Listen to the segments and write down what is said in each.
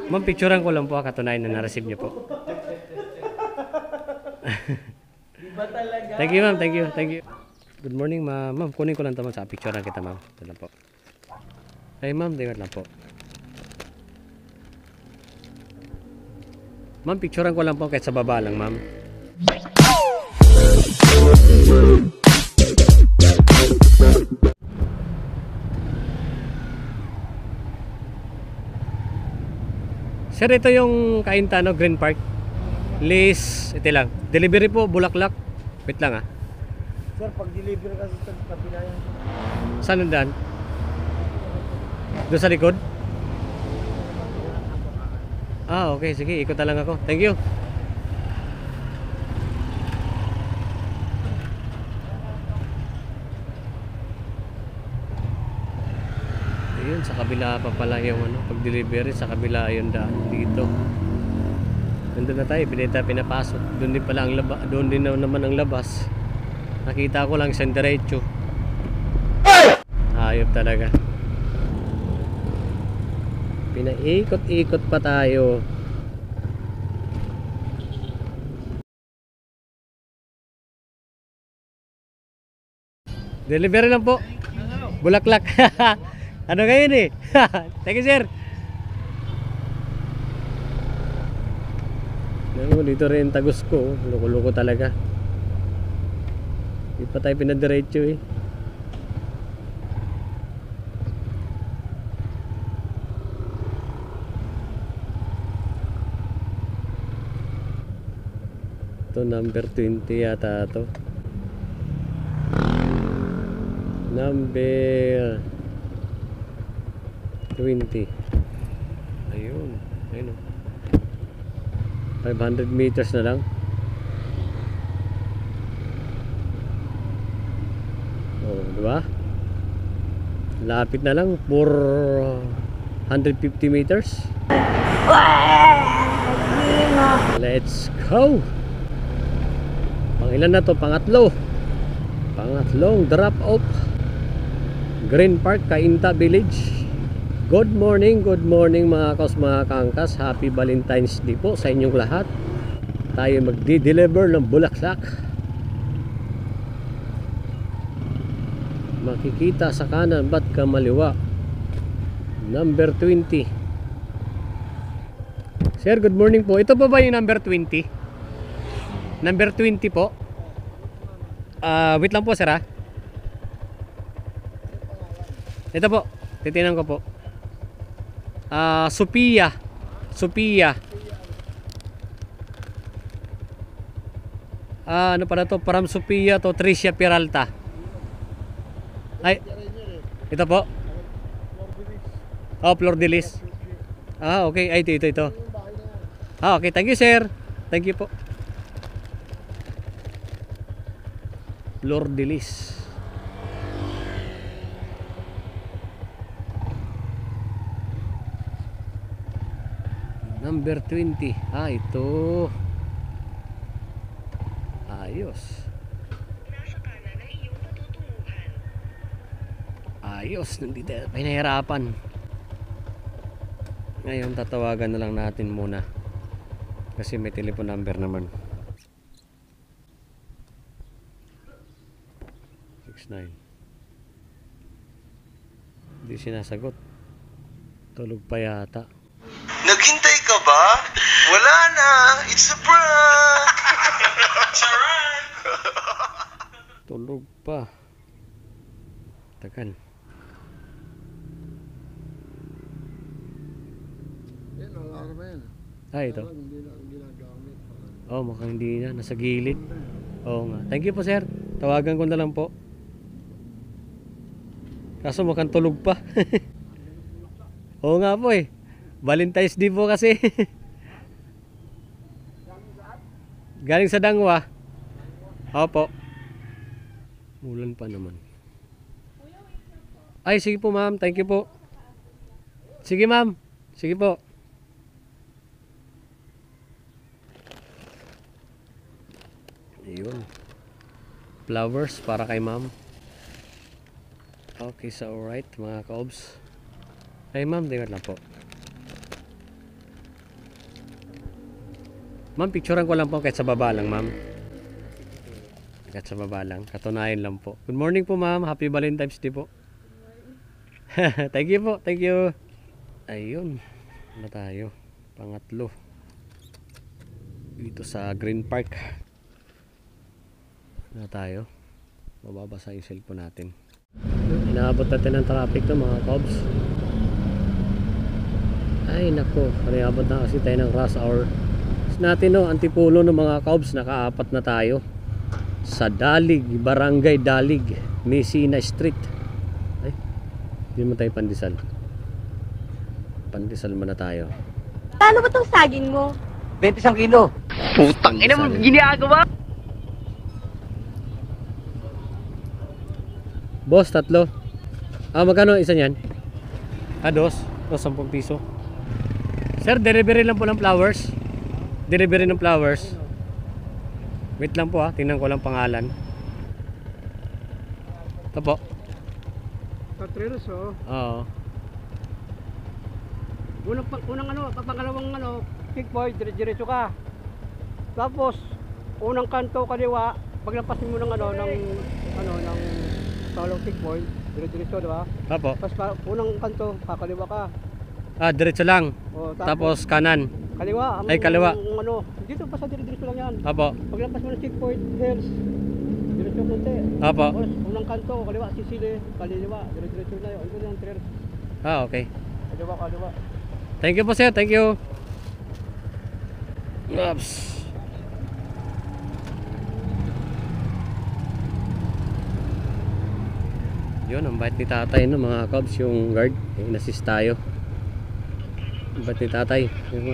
Ma'am, picturean ko lang po katunayan na na-receive niyo po. Iba talaga. Thank you, ma'am. Thank you. Thank you. Good morning, ma'am. Ma'am, kunin ko lang ito sa picturean kita, ma'am. Ito lang po. Ay, ma'am, tingnan lang po. Ma'am, picturean ko lang po kahit sa baba lang, ma'am. Sir, ito yung Kaintano Green Park. List, ito lang. Delivery po, Bulaklak. Wait lang ah. Sir, pag deliver kasi sa kabila yan. Saan nandan? Doon sa likod? Ah, okay. Sige, ikot na lang ako. Thank you. Ayun, sa kabila pa pala yung pag-delivery. Sa kabila yung daan dito. Nandun na tayo, pinapasok. Doon din pala ang labas. Doon din naman ang labas. Nakita ko lang isang diretso. Ayop talaga. Pinaikot-ikot pa tayo. Delivery lang po. Bulaklak. Ano ngayon eh? Thank you, sir. Dito rin tagos ko. Loko-loko talaga. Hindi pa tayo pinadiretso eh. Ito number 20 yata ito. Number 20. Ayun. Ayun o. 500 meters na lang. Oh, diba? Lapit na lang. 450 meters. Let's go! Pangilan na to? Pangatlo. Pangatlong drop off. Green Park, Cainta Village. Good morning mga kaos, mga kaangkas. Happy Valentine's Day po sa inyong lahat. Tayo magdi-deliver ng bulaklak. Makikita sa kanan ba't kamaliwa. Number 20. Sir, good morning po. Ito pa ba yung number 20? Number 20 po. Wait lang po, sir ha. Ito po, titinan ko po. Sophia. Ano pala to? From Sophia to Tricia Peralta. Ay, ito po. Oh, Flor de Lis. Okay. Ay, ito. Okay. Thank you, sir. Thank you po. Flor de Lis. Number 20. Ito. Ayos. Ayos. Nandito. Pinahirapan. Ngayon, tatawagan na lang natin muna. Kasi may telephone number naman. 69. Hindi sinasagot. Tulog pa yata. Naghintay ka ba? Wala na. It's a prank. Charan. Tulog pa. Tagal. Yan, alarma yan. Ito. Hindi na ginagamit. Oh, mukhang hindi na. Nasa gilid. Oo nga. Thank you po, sir. Tawagan ko na lang po. Kaso mukhang tulog pa. Oo nga po eh. Valentine's Day po kasi. Galing sa Dangwa. Opo. Ulan pa naman. Ay, sige po ma'am. Thank you po. Sige ma'am. Sige po. Ayun. Flowers para kay ma'am. Okay, so alright mga kaobs. Ay ma'am, tingnan lang po. Ma'am, picturean ko lang po kahit sa baba lang, ma'am. Kahit sa baba lang. Katunayan lang po. Good morning po, ma'am. Happy Valentine's Day po. Thank you po. Thank you. Ayun. Ano tayo? Pangatlo. Dito sa Green Park. Ano tayo? Mababasa yung cellphone natin. Inaabot natin ang traffic to mga Cubs. Ay nako. Inaabot na kasi tayo ng rush hour. Natin no, Antipolo ng mga Cubs. Nakaapat na tayo. Sa Dalig, Barangay Dalig, Messina Street. Ay, hindi mo tayo pandesal. Pandesal muna tayo. Paano ba itong saging mo? 21 kilo. Putang ina mo, ginagawa? Boss, 3. Magkano isa niyan? 2. 10 piso. Sir, delivery lang po ng flowers. Delivery ng flowers. Wait lang po tingnan ko lang pangalan. Ito po. Patrilos Oo. Unang pangalawang kickboy, diretso ka. Tapos unang kanto kaliwa, paglampasin mo ng ng solo kickboy, diretso, di ba? Opo. Tapos unang kanto, kakaliwa ka. Diretso lang. O, Tapos kanan. kaliwa. Ay, kaliwa. Dito pa sa diretso lang yan. Opo. Paglampas mo ng checkpoint, hills, diretso konti. Opo. Tapos unang kanto, kaliwa, sisili, kaliwa, diretso na yun. Ito na yung trail. Okay. Kaliwa. Thank you po sir, thank you. Oops. Yun, ang bait ni tatay no mga Cubs, yung guard, in-assist tayo. Ang bait ni tatay.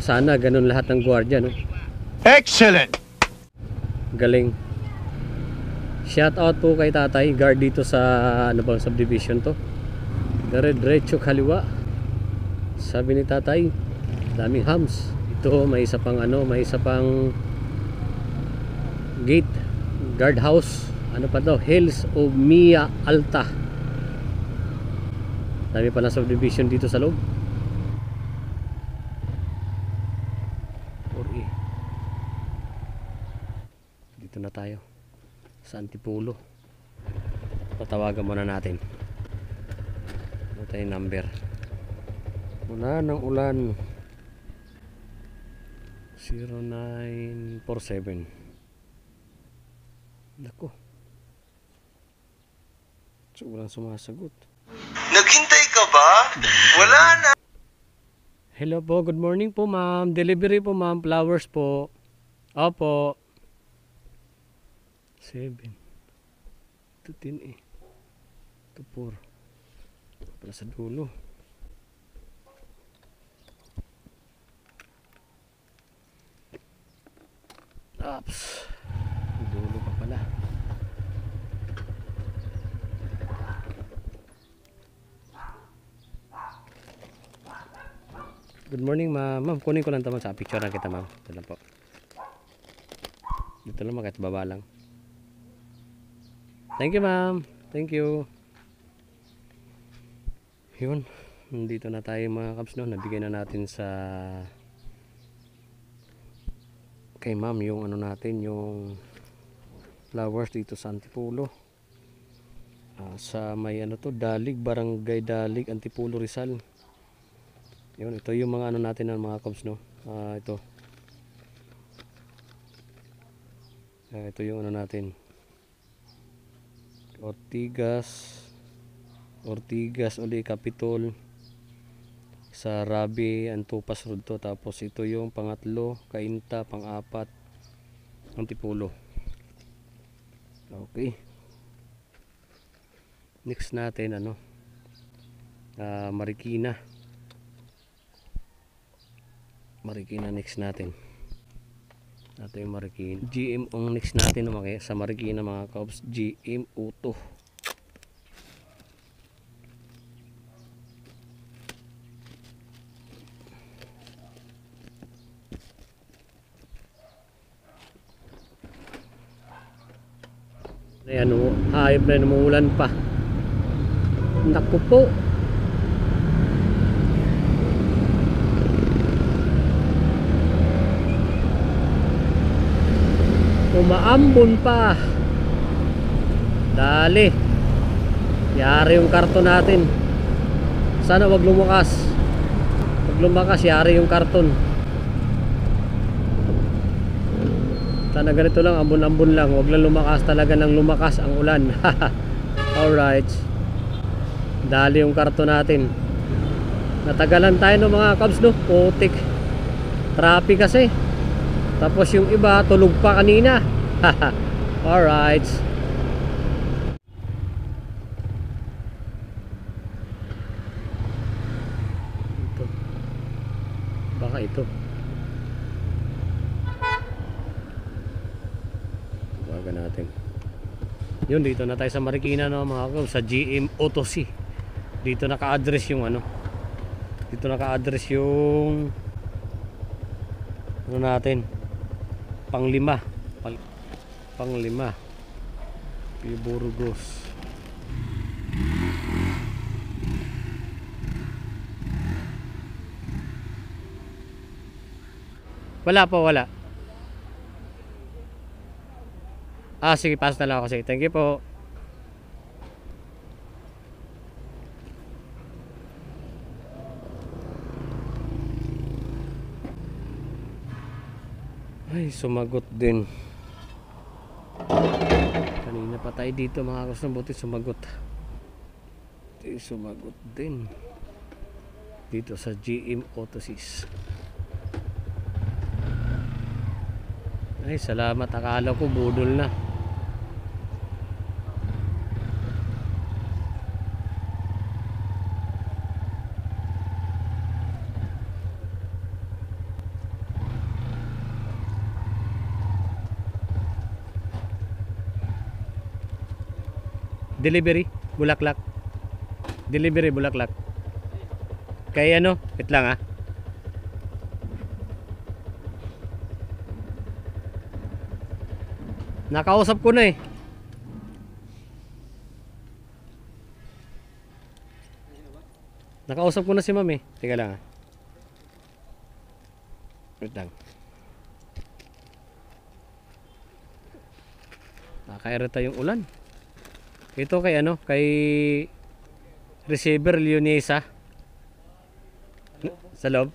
Sana ganun lahat ng gwardiya no. Excellent! Galing. Shout out po kay tatay, guard dito sa ano bang subdivision to. Diretso kaliwa. Sabi ni tatay, daming hams. Ito may isa pang may isa pang gate, guard house. Ano pa daw? Hills of Mia Alta. Dami pa na subdivision dito sa loob. 4E. Dito na tayo sa Antipolo. Patawagan muna natin. Ano tayo number? Mula ng ulan 0947. Nako, so walang sumasagot. Naghintay ka ba? Wala na. Hello po, good morning po ma'am. Delivery po ma'am, flowers po. Opo. 7 to 10 to 4 para sa dulo. Ups. Dulo pa pala. Good morning ma'am. Ma'am, kunin ko lang ito sa picture na kita ma'am. Ito lang po. Dito lang kahit baba lang. Thank you ma'am. Thank you. Yun. Nandito na tayo mga Cubs no. Nabigay na natin sa kay ma'am yung natin yung flowers dito sa Antipolo. Sa may Dalig, Barangay Dalig, Antipolo, Rizal. Yun, ito yung mga natin ng mga Cubs no. Ito. Ito yung natin. Ortigas uli Capitol sa Rabi Antupas Road to. Tapos ito yung pangatlo, Cainta, pang-apat, Antipolo. Okay. Next natin Marikina. Marikina next natin. Ito yung Marikina. GM ang next natin sa Marikina mga Cubs. GM Uto. Ayan hayop na umuulan pa. Naku po. Maambon pa. Dali. Yari yung karton natin. Sana wag lumakas. Pag lumakas, yari yung karton. Sana ganito lang, ambon-ambon lang. Wag lang lumakas, talaga nang lumakas ang ulan. Alright. Dali yung karton natin. Natagalan tayo ng mga kabs, no? Putik. Traffic kasi. Tapos yung iba, tulog pa kanina. Alright. Ito. Baka ito. Tawagan natin. Yun, dito na tayo sa Marikina, no, mga kabs, sa GM Auto C. Dito naka-address yung ano. Dito naka-address yung ano natin, Panglima. Panglima Burgos. Wala po, wala. Sige, pass na lang ako. Sige, thank you po. Ay, sumagot din. Kanina pa tayo dito, mga kasama. Buti sumagot. Sumagot din dito sa GM Autosys. Ay, salamat. Akala ko budol na. Delivery, Bulaklak. Delivery, Bulaklak. Kaya ano, wait lang ah. Nakausap ko na eh. Nakausap ko na si ma'am eh. Teka lang ah. Wait lang. Nakairita yung ulan. Ito kay ano, kay receiver Leonesa. Sa loob.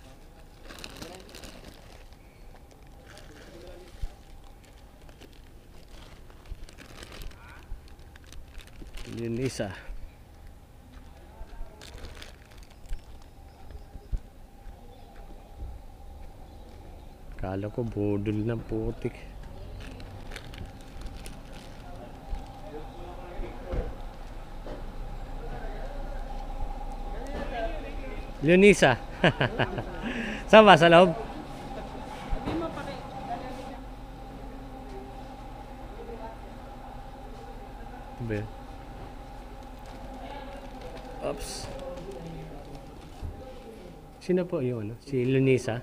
Leonesa. Kala ko budol ng putik. Leonesa. Saan ba? Sa loob? Oops. Sino po yung ano? Si Leonesa?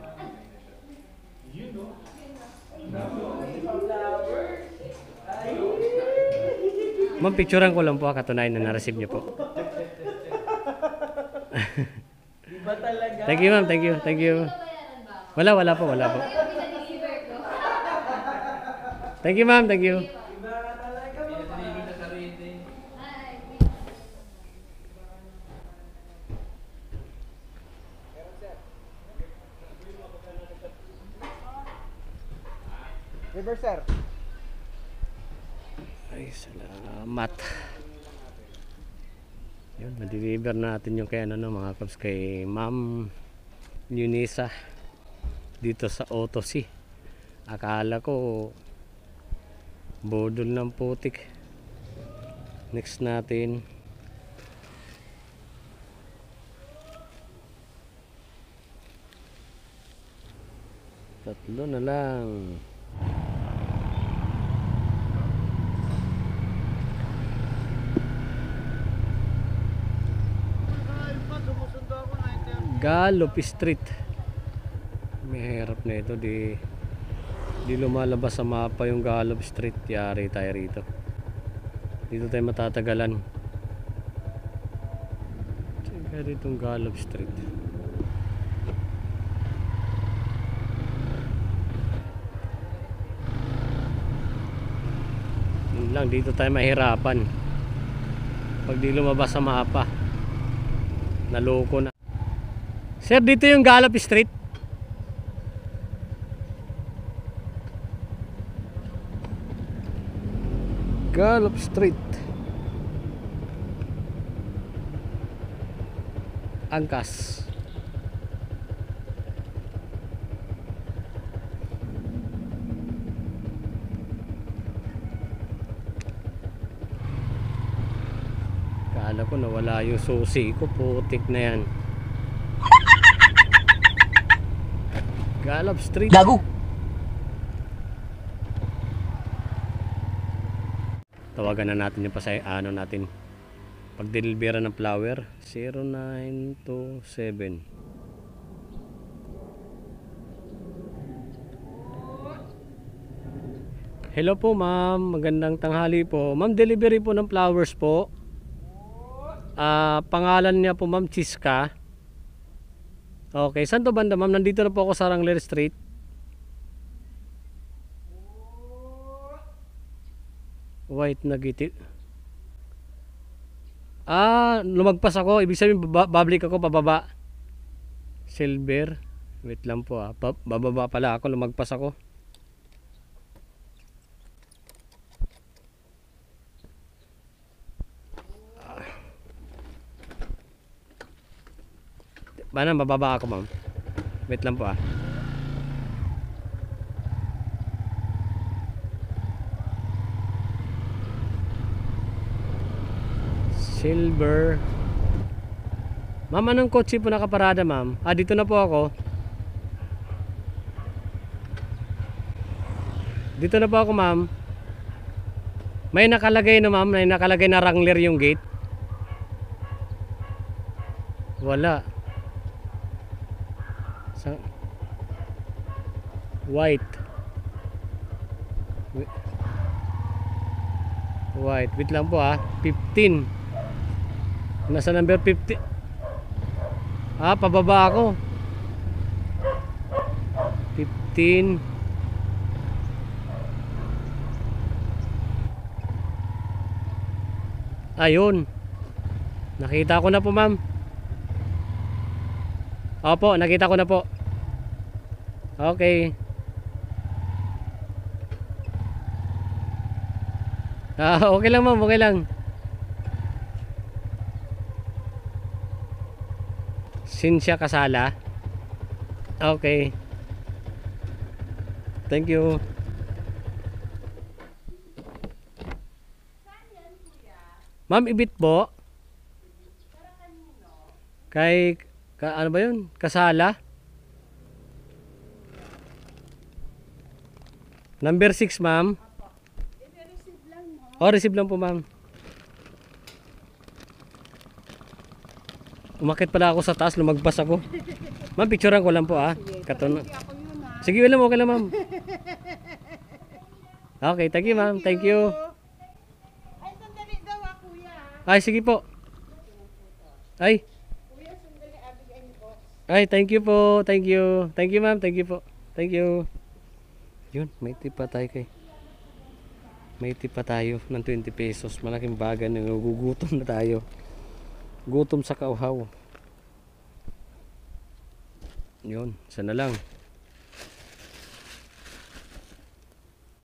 Ma'am, picturean ko lang po, katunayan na na-receive niyo po. Thank you, ma'am. Thank you. Thank you. Wala po. Thank you, ma'am. Thank you. River, sir. Ay, salamat. Yun, na-deliver natin yung kay ano, mga kabs, kay Ma'am Leonesa dito sa Auto C. Akala ko bodol ng putik. Next natin, tatlo na lang. Galop Street. May hirap na ito, di lumalabas sa mapa yung Galop Street. Yari tayo rito. Dito tayo matatagalan. Tsaka dito yung Galop Street. lang, dito tayo mahirapan. Pag di lumabas sa mapa. Naloko na. Sir, dito yung Gallop Street. Gallop Street. Angkas. Kala ko nawala yung susi ko, putik na yan. Gallop Street. Gago! Tawagan na natin yung pasay, ano natin, pag-delivera ng flower. 0927. Hello po ma'am, magandang tanghali po ma'am. Delivery po ng flowers po. Pangalan niya po ma'am Chiska. Okay, saan to banda ma'am? Nandito na po ako sa Rangler Street. White na giti. Lumagpas ako. Ibig sabihin babalik ako pababa. Silver. Wait lang po bababa pala ako. Lumagpas ako. Bana, bababa ako ma'am. Wait lang po Silver. Ma'am, anong kotse po nakaparada ma'am? Dito na po ako. Dito na po ako ma'am. May nakalagay na ma'am. May nakalagay na Wrangler yung gate. Wala. White. White. Wait lang po 15. Nasa number 50. Pababa ako. 15. Ayun. Nakita ko na po ma'am. Opo, nakita ko na po. Okay. Okay lang ma'am, okay lang. Sinsya Kasala. Okay. Thank you. Ma'am, ibit po. Kay ano ba yun? Kasala. Number 6 ma'am. Receive lang po ma'am. Umakit pala ako sa taas, lumagpas ako. Ma'am, picturean ko lang po Sige, wala mo, okay lang ma'am. Okay, thank you ma'am, thank you. Ay, sandali daw kuya. Ay, sige po. Ay. Kuya, sandali, abigay ni boss. Ay, thank you po, thank you. Thank you ma'am, thank you po. Thank you. Yun, may tip pa tayo May tip pa tayo ng 20 pesos. Malaking bagay na nagugutom na tayo. Gutom sa kauhaw. Yun, sana lang.